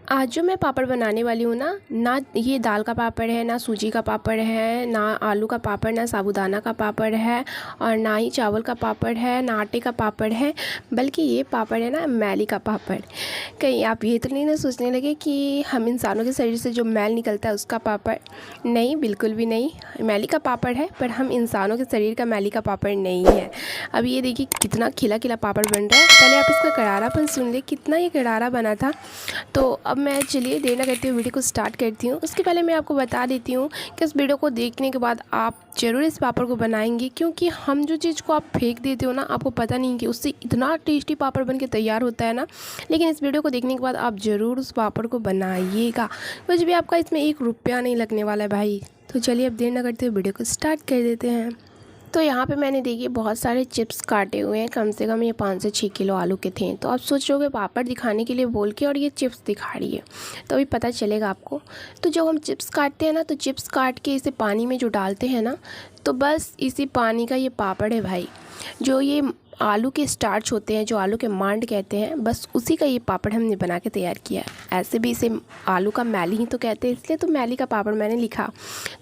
आज जो मैं पापड़ बनाने वाली हूँ ना ये दाल का पापड़ है, ना सूजी का पापड़ है, ना आलू का पापड़, ना साबूदाना का पापड़ है और ना ही चावल का पापड़ है, ना आटे का पापड़ है, बल्कि ये पापड़ है ना मैली का पापड़। कहीं आप ये तो नहीं ना सोचने लगे कि हम इंसानों के शरीर से जो मैल निकलता है उसका पापड़? नहीं, बिल्कुल भी नहीं। मैली का पापड़ है, पर हम इंसानों के शरीर का मैली का पापड़ नहीं है। अब ये देखिए कितना खिला खिला पापड़ बन रहा है। पहले आप इसका करारापन सुन ले, कितना ये करारा बना था। तो अब मैं चलिए देर ना करते हुए वीडियो को स्टार्ट करती हूँ। उसके पहले मैं आपको बता देती हूँ कि इस वीडियो को देखने के बाद आप ज़रूर इस पापड़ को बनाएंगे, क्योंकि हम जो चीज़ को आप फेंक देते हो ना, आपको पता नहीं कि उससे इतना टेस्टी पापड़ बन के तैयार होता है ना। लेकिन इस वीडियो को देखने के बाद आप ज़रूर उस पापड़ को बनाइएगा। कुछ भी आपका इसमें 1 रुपया नहीं लगने वाला है भाई। तो चलिए अब देर ना करते हुए वीडियो को स्टार्ट कर देते हैं। तो यहाँ पे मैंने देखिए बहुत सारे चिप्स काटे हुए हैं, कम से कम ये 5 से 6 किलो आलू के थे। तो आप सोच रहे हो पापड़ दिखाने के लिए बोल के और ये चिप्स दिखा रही है, तो अभी पता चलेगा आपको। तो जब हम चिप्स काटते हैं ना, तो चिप्स काट के इसे पानी में जो डालते हैं ना, तो बस इसी पानी का ये पापड़ है भाई। जो ये आलू के स्टार्च होते हैं, जो आलू के मांड कहते हैं, बस उसी का ये पापड़ हमने बना के तैयार किया है। ऐसे भी इसे आलू का मैली ही तो कहते हैं, इसलिए तो मैली का पापड़ मैंने लिखा।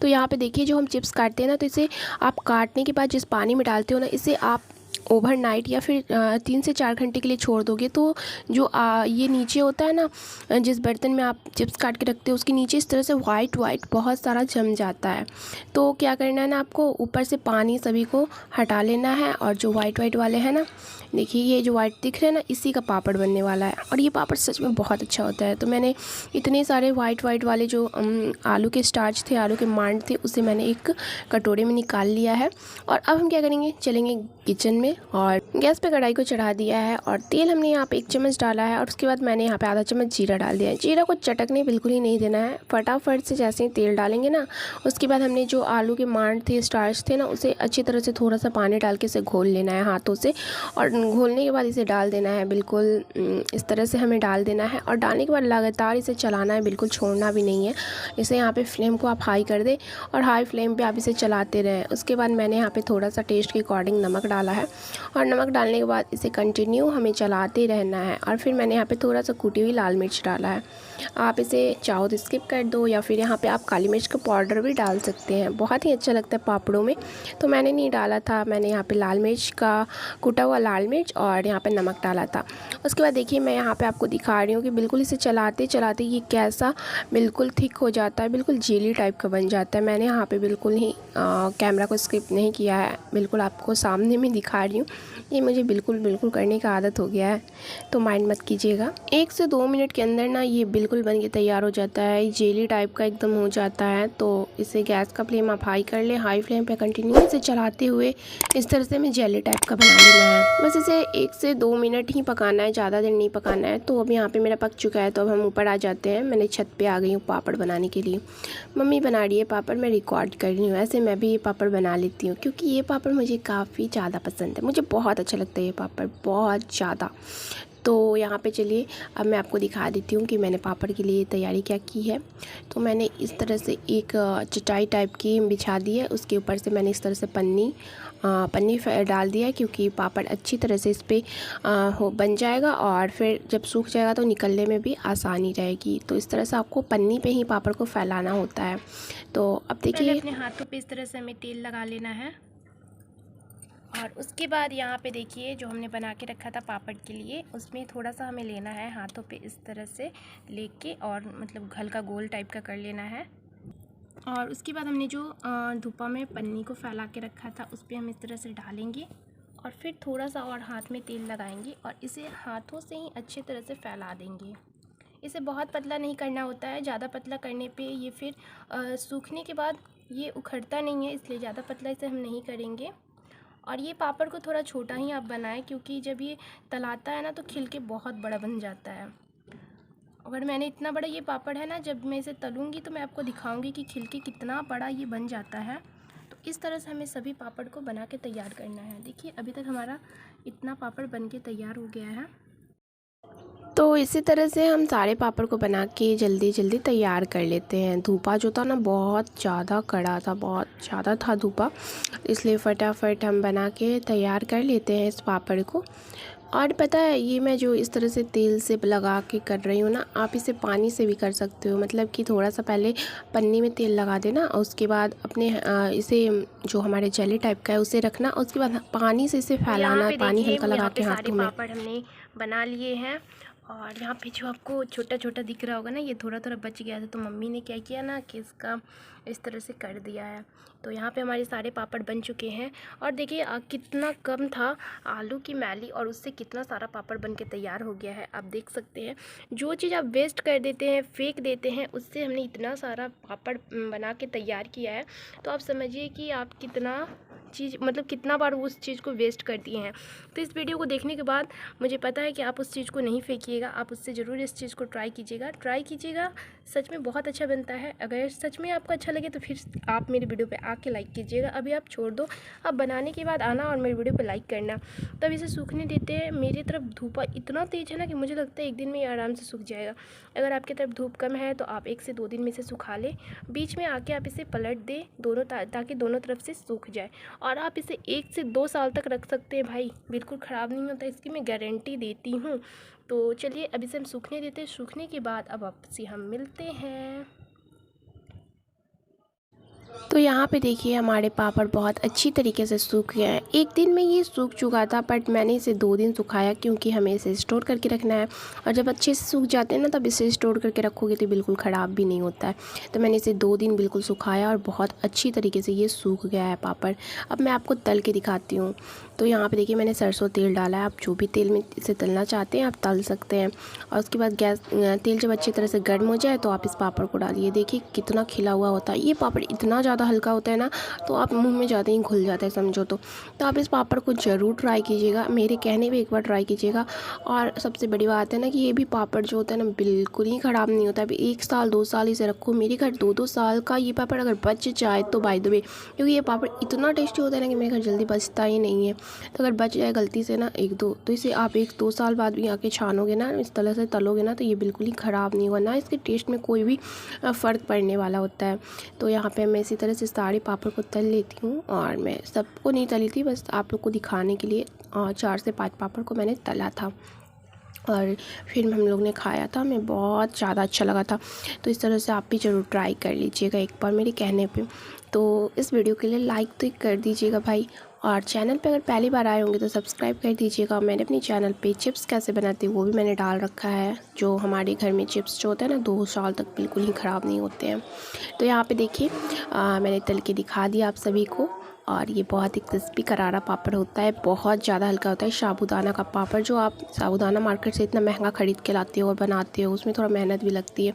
तो यहाँ पे देखिए जो हम चिप्स काटते हैं ना, तो इसे आप काटने के बाद जिस पानी में डालते हो ना, इसे आप ओवरनाइट या फिर 3 से 4 घंटे के लिए छोड़ दोगे, तो जो ये नीचे होता है ना, जिस बर्तन में आप चिप्स काट के रखते हो उसके नीचे इस तरह से वाइट बहुत सारा जम जाता है। तो क्या करना है ना, आपको ऊपर से पानी सभी को हटा लेना है, और जो वाइट वाले हैं ना, देखिए ये जो वाइट दिख रहे हैं ना, इसी का पापड़ बनने वाला है। और ये पापड़ सच में बहुत अच्छा होता है। तो मैंने इतने सारे वाइट वाले जो आलू के स्टार्च थे, आलू के मांड थे, उसे मैंने एक कटोरे में निकाल लिया है। और अब हम क्या करेंगे, चलेंगे किचन में और गैस पे कढ़ाई को चढ़ा दिया है, और तेल हमने यहाँ पे 1 चम्मच डाला है। और उसके बाद मैंने यहाँ पे आधा चम्मच जीरा डाल दिया है। जीरा को चटकने बिल्कुल ही नहीं देना है, फटाफट से जैसे ही तेल डालेंगे ना, उसके बाद हमने जो आलू के मांड थे, स्टार्च थे ना, उसे अच्छी तरह से थोड़ा सा पानी डाल के इसे घोल लेना है हाथों से। और घोलने के बाद इसे डाल देना है, बिल्कुल इस तरह से हमें डाल देना है। और डालने के बाद लगातार इसे चलाना है, बिल्कुल छोड़ना भी नहीं है। इसे यहाँ पे फ्लेम को आप हाई कर दें और हाई फ्लेम पे आप इसे चलाते रहें। उसके बाद मैंने यहाँ पे थोड़ा सा टेस्ट के अकॉर्डिंग नमक डाला है, और नमक डालने के बाद इसे कंटिन्यू हमें चलाते रहना है। और फिर मैंने यहाँ पे थोड़ा सा कूटी हुई लाल मिर्च डाला है। आप इसे चाहो तो स्किप कर दो, या फिर यहाँ पे आप काली मिर्च का पाउडर भी डाल सकते हैं, बहुत ही अच्छा लगता है पापड़ों में। तो मैंने नहीं डाला था, मैंने यहाँ पे लाल मिर्च का कूटा हुआ लाल मिर्च और यहाँ पे नमक डाला था। उसके बाद देखिए मैं यहाँ पे आपको दिखा रही हूँ कि बिल्कुल इसे चलाते चलाते ये कैसा बिल्कुल थिक हो जाता है, बिल्कुल जेली टाइप का बन जाता है। मैंने यहाँ पे बिल्कुल ही कैमरा को स्किप नहीं किया है, बिल्कुल आपको सामने में दिखा रही हूँ। ये मुझे बिल्कुल करने का आदत हो गया है, तो माइंड मत कीजिएगा। 1 से 2 मिनट के अंदर ना ये बिल्कुल बन के तैयार हो जाता है, जेली टाइप का एकदम हो जाता है। तो इसे गैस का फ्लेम आप हाई कर लें, हाई फ्लेम पे कंटिन्यू इसे चलाते हुए इस तरह से हमें जेली टाइप का बना लेना है। बस इसे 1 से 2 मिनट ही पकाना है, ज़्यादा देर नहीं पकाना है। तो अब यहाँ पे मेरा पक चुका है, तो अब हम ऊपर आ जाते हैं। मैंने छत पे आ गई हूँ पापड़ बनाने के लिए। मम्मी बना रही है पापड़, मैं रिकॉर्ड कर रही हूँ। ऐसे मैं भी ये पापड़ बना लेती हूँ, क्योंकि ये पापड़ मुझे काफ़ी ज़्यादा पसंद है, मुझे बहुत अच्छा लगता है ये पापड़, बहुत ज़्यादा। तो यहाँ पे चलिए अब मैं आपको दिखा देती हूँ कि मैंने पापड़ के लिए तैयारी क्या की है। तो मैंने इस तरह से एक चटाई टाइप की बिछा दी है, उसके ऊपर से मैंने इस तरह से पन्नी डाल दिया है, क्योंकि पापड़ अच्छी तरह से इस पर हो बन जाएगा, और फिर जब सूख जाएगा तो निकलने में भी आसानी रहेगी। तो इस तरह से आपको पन्नी पे ही पापड़ को फैलाना होता है। तो अब देखिए अपने हाथों पे इस तरह से हमें तेल लगा लेना है, और उसके बाद यहाँ पे देखिए जो हमने बना के रखा था पापड़ के लिए, उसमें थोड़ा सा हमें लेना है हाथों पे इस तरह से लेके, और मतलब हल्का गोल टाइप का कर लेना है। और उसके बाद हमने जो धूपा में पन्नी को फैला के रखा था उस पर हम इस तरह से डालेंगे, और फिर थोड़ा सा और हाथ में तेल लगाएंगे और इसे हाथों से ही अच्छी तरह से फैला देंगे। इसे बहुत पतला नहीं करना होता है, ज़्यादा पतला करने पे ये फिर सूखने के बाद ये उखड़ता नहीं है, इसलिए ज़्यादा पतला इसे हम नहीं करेंगे। और ये पापड़ को थोड़ा छोटा ही आप बनाएं, क्योंकि जब ये तलाता है ना तो खिल के बहुत बड़ा बन जाता है। अगर मैंने इतना बड़ा ये पापड़ है ना, जब मैं इसे तलूँगी तो मैं आपको दिखाऊंगी कि खिल के कितना बड़ा ये बन जाता है। तो इस तरह से हमें सभी पापड़ को बना के तैयार करना है। देखिए अभी तक हमारा इतना पापड़ बन के तैयार हो गया है। तो इसी तरह से हम सारे पापड़ को बना के जल्दी तैयार कर लेते हैं। धूपा जो था ना बहुत ज़्यादा कड़ा था, बहुत ज़्यादा था धूपा, इसलिए फटाफट हम बना के तैयार कर लेते हैं इस पापड़ को। और पता है ये मैं जो इस तरह से तेल से लगा के कर रही हूँ ना, आप इसे पानी से भी कर सकते हो। मतलब कि थोड़ा सा पहले पन्नी में तेल लगा देना और उसके बाद अपने इसे जो हमारे जेली टाइप का है उसे रखना और उसके बाद पानी से इसे फैलाना, पानी हल्का लगा के हाथों में। पापड़ हमने बना लिए हैं और यहाँ पे जो आपको छोटा छोटा दिख रहा होगा ना, ये थोड़ा थोड़ा बच गया था, तो मम्मी ने क्या किया ना कि इसका इस तरह से कर दिया है। तो यहाँ पे हमारे सारे पापड़ बन चुके हैं और देखिए कितना कम था आलू की मैली और उससे कितना सारा पापड़ बन के तैयार हो गया है। आप देख सकते हैं जो चीज़ आप वेस्ट कर देते हैं, फेंक देते हैं, उससे हमने इतना सारा पापड़ बना के तैयार किया है। तो आप समझिए कि आप कितना चीज़, मतलब कितना बार उस चीज़ को वेस्ट कर दिए हैं। तो इस वीडियो को देखने के बाद मुझे पता है कि आप उस चीज़ को नहीं फेंकिएगा, आप उससे ज़रूर इस चीज़ को ट्राई कीजिएगा। सच में बहुत अच्छा बनता है। अगर सच में आपको अच्छा लगे तो फिर आप मेरे वीडियो पे आके लाइक कीजिएगा। अभी आप छोड़ दो, आप बनाने के बाद आना और मेरे वीडियो पे लाइक करना। तब इसे सूखने देते हैं। मेरी तरफ धूप इतना तेज़ है ना कि मुझे लगता है एक दिन में ये आराम से सूख जाएगा। अगर आपकी तरफ धूप कम है तो आप 1 से 2 दिन में इसे सुखा लें। बीच में आके आप इसे पलट दें दोनों, ताकि दोनों तरफ से सूख जाए। और आप इसे 1 से 2 साल तक रख सकते हैं भाई, बिल्कुल ख़राब नहीं होता, इसकी मैं गारंटी देती हूँ। तो चलिए अब इसे हम सूखने देते हैं। सूखने के बाद अब आपसे हम मिलते हैं। तो यहाँ पे देखिए हमारे पापड़ बहुत अच्छी तरीके से सूख गए हैं। एक दिन में ये सूख चुका था, बट मैंने इसे 2 दिन सुखाया क्योंकि हमें इसे स्टोर करके रखना है। और जब अच्छे से सूख जाते हैं ना, तब इसे स्टोर करके रखोगे तो बिल्कुल ख़राब भी नहीं होता है। तो मैंने इसे 2 दिन बिल्कुल सुखाया और बहुत अच्छी तरीके से ये सूख गया है पापड़। अब मैं आपको तल के दिखाती हूँ। तो यहाँ पे देखिए मैंने सरसों तेल डाला है। आप जो भी तेल में इसे तलना चाहते हैं आप तल सकते हैं। और उसके बाद तेल जब अच्छी तरह से गर्म हो जाए तो आप इस पापड़ को डालिए। देखिए कितना खिला हुआ होता है। ये पापड़ इतना ज़्यादा हल्का होता है ना, तो आप मुंह में जाते ही घुल जाता है समझो। तो आप इस पापड़ को ज़रूर ट्राई कीजिएगा, मेरे कहने पे एक बार ट्राई कीजिएगा। और सबसे बड़ी बात है ना कि ये भी पापड़ जो होता है ना बिल्कुल ही ख़राब नहीं होता है। अभी 1 साल 2 साल इसे रखो, मेरे घर 2-2 साल का ये पापड़ अगर बच जाए तो बाय द वे, क्योंकि ये पापड़ इतना टेस्टी होता है ना कि मेरे घर जल्दी बचता ही नहीं है। तो अगर बच जाए गलती से ना 1-2, तो इसे आप 1-2 साल बाद भी आके छानोगे ना, इस तरह से तलोगे ना, तो ये बिल्कुल ही ख़राब नहीं होगा, ना इसके टेस्ट में कोई भी फ़र्क पड़ने वाला होता है। तो यहाँ पे मैं इसी तरह से सारे पापड़ को तल लेती हूँ और मैं सबको नहीं तली थी, बस आप लोग को दिखाने के लिए 4 से 5 पापड़ को मैंने तला था और फिर हम लोग ने खाया था। हमें बहुत ज़्यादा अच्छा लगा था। तो इस तरह से आप भी ज़रूर ट्राई कर लीजिएगा एक बार मेरे कहने पे। तो इस वीडियो के लिए लाइक तो कर दीजिएगा भाई, और चैनल पे अगर पहली बार आए होंगे तो सब्सक्राइब कर दीजिएगा। मैंने अपनी चैनल पे चिप्स कैसे बनाते हैं वो भी मैंने डाल रखा है। जो हमारे घर में चिप्स जो होते हैं ना 2 साल तक बिल्कुल ही ख़राब नहीं होते हैं। तो यहाँ पे देखिए मैंने तल के दिखा दिया आप सभी को। और ये बहुत ही क्रिस्पी करारा पापड़ होता है, बहुत ज़्यादा हल्का होता है। साबूदाना का पापड़, जो आप साबूदाना मार्केट से इतना महंगा ख़रीद के लाते हो और बनाते हो, उसमें थोड़ा मेहनत भी लगती है,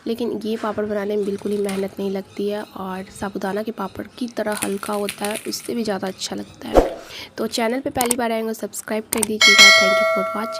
लेकिन ये पापड़ बनाने में बिल्कुल ही मेहनत नहीं लगती है और साबूदाना के पापड़ की तरह हल्का होता है, उससे भी ज़्यादा अच्छा लगता है। तो चैनल पे पहली बार आएंगे सब्सक्राइब कर दीजिएगा। Thank you for watching.